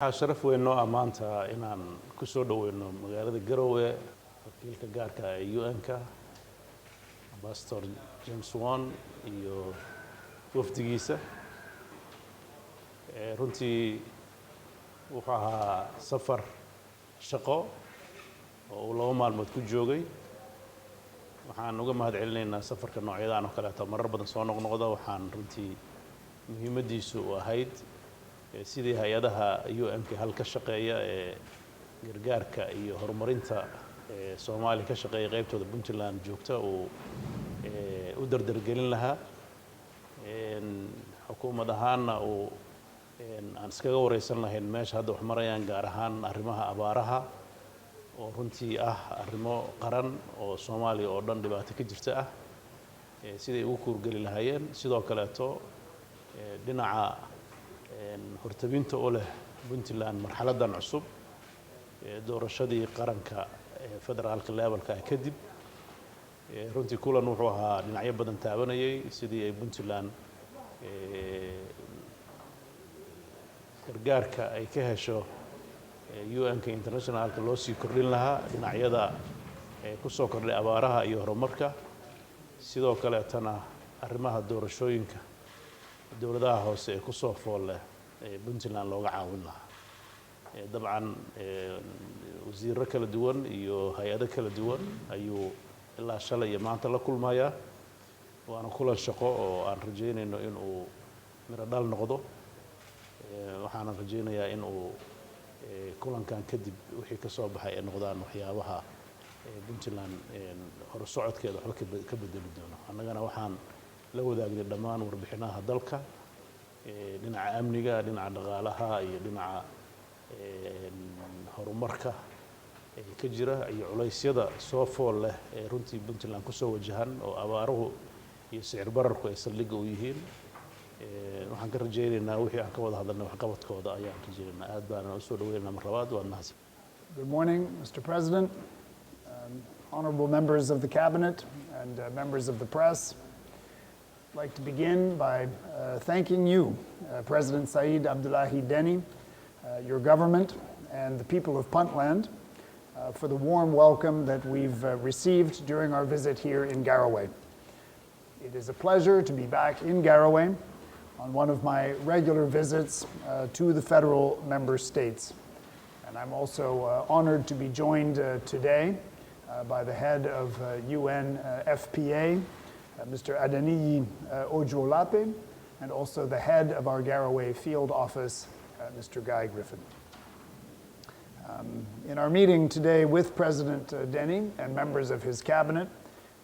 waxaa sharaf weyn noo maanta inaan ku soo dhaweyno magaalada Garowe wakiilka gaarka ah ee UN-ka Pastor James Wan iyo wafdigiisa runtii wuxuu ahaa safar shaqo oo uu 2 maalmood ku joogay waxaan uga mahadcelinaynaa safarka noocyadaan oo kale marar badan soo noqnoqda waxaan runtii muhiimadiisu u ahayd sidii hay'adaha UN-ka halka shaqeeya ee gargaarka iyo horumarinta Soomaaliya ka shaqeeya qaybtooda PUNTLAND joogta oo u dardargelin lahaa xukuumad ahaanna oo aan iskaga wareysan lahayn meesha hadda wax marayaan gaar ahaan arrimaha abaaraha oo runtii ah arrimo qaran oo Soomaaliya oo dhan dhibaato ka jirta ah sidii ugu kuurgali lahaayeen sidoo kaleeto dhinaca hortabinta oo leh PUNTLAND marxaladan cusub doorashadii qaranka federaalka levelka kadib runtii kulan wuxuu ahaa dhinacyo badan taabanayay sidii ay PUNTLAND gargaarka ay ka hesho UN-ka internationalka loo sii kordhin lahaa dhinacyada ku soo kordhay abaaraha iyo horumarka sidoo kale tana arrimaha doorashooyinka dowladaha hoose ee ku soo fool leh PUNTLAND looga caawin lahaa dabcan wasiirro kala duwan iyo hay'ado kala duwan ayuu ilaa shalay iyo maanta la kulmayaa waana kulan shaqo oo aan rajeynayno in uu miro dhal noqdo waxaan rajeynayaa in uu kulankan kadib wixii ka soo baxay ay noqdaan waxyaabaha PUNTLAND hor socodkeeda wax ka bedeli doono annagana waxaan la wadaagnay dhammaan warbixinaha dalka dhinaca amniga dhinaca dhaqaalaha iyo dhinaca horumarka ka jira iyo culeysyada soo fool leh ee runtii PUNTLAND ku soo wajahan oo abaaruhu iyo sicir bararku ay saldhig u yihiin waxaan ka rajeynaynaa wixii aan ka wada hadalnay waxqabadkooda ayaan rajeynaynaa aad baan u soo dhaweynaynaa mar labaad waad mahadsan. Good morning, Mr. President, honorable members of the cabinet and members of the press. I'd like to begin by thanking you, President Said Abdullahi Deni, your government, and the people of PUNTLAND for the warm welcome that we've received during our visit here in Garowe. It is a pleasure to be back in Garowe on one of my regular visits to the federal member states. And I'm also honored to be joined today by the head of UN FPA, Mr. Adeniyi Ojolape, and also the head of our Garowe field office, Mr. Guy Griffin. In our meeting today with President Deni and members of his cabinet,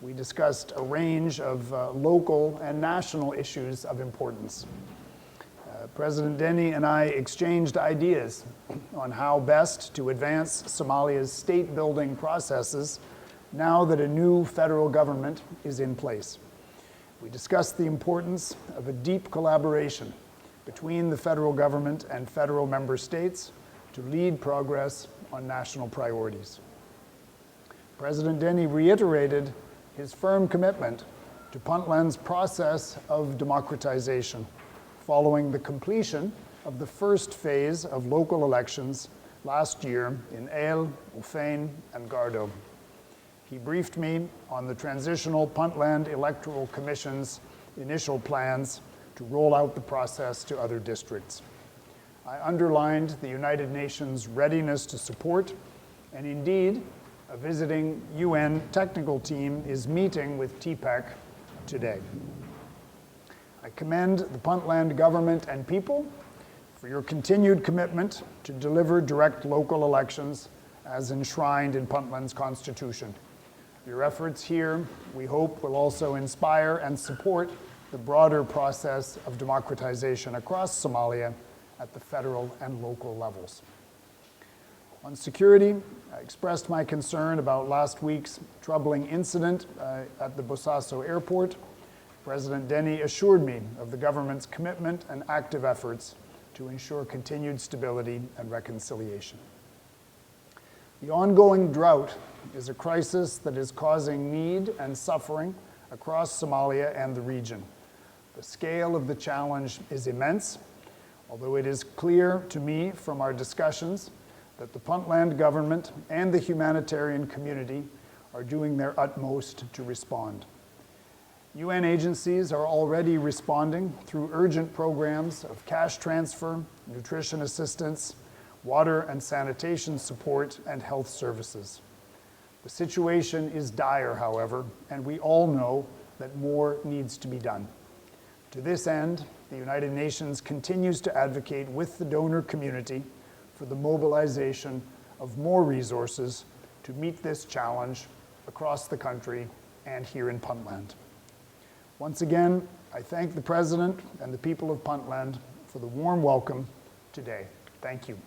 we discussed a range of local and national issues of importance. President Deni and I exchanged ideas on how best to advance Somalia's state-building processes now that a new federal government is in place. We discussed the importance of a deep collaboration between the federal government and federal member states to lead progress on national priorities. President Deni reiterated his firm commitment to PUNTLAND's process of democratization following the completion of the first phase of local elections last year in El, Ufein, and Gardo. He briefed me on the Transitional PUNTLAND Electoral Commission's initial plans to roll out the process to other districts. I underlined the United Nations' readiness to support, and indeed, a visiting UN technical team is meeting with TPEC today. I commend the PUNTLAND government and people for your continued commitment to deliver direct local elections as enshrined in PUNTLAND's constitution. Your efforts here, we hope, will also inspire and support the broader process of democratization across Somalia at the federal and local levels. On security, I expressed my concern about last week's troubling incident at the Bosaso airport. President Deni assured me of the government's commitment and active efforts to ensure continued stability and reconciliation. The ongoing drought is a crisis that is causing need and suffering across Somalia and the region. The scale of the challenge is immense. although it is clear to me from our discussions that the Puntland government and the humanitarian community are doing their utmost to respond. UN agencies are already responding through urgent programs of cash transfer, nutrition assistance, water and sanitation support, and health services. The situation is dire, however, and we all know that more needs to be done. To this end, the United Nations continues to advocate with the donor community for the mobilization of more resources to meet this challenge across the country and here in Puntland. Once again, I thank the President and the people of Puntland for the warm welcome today. Thank you.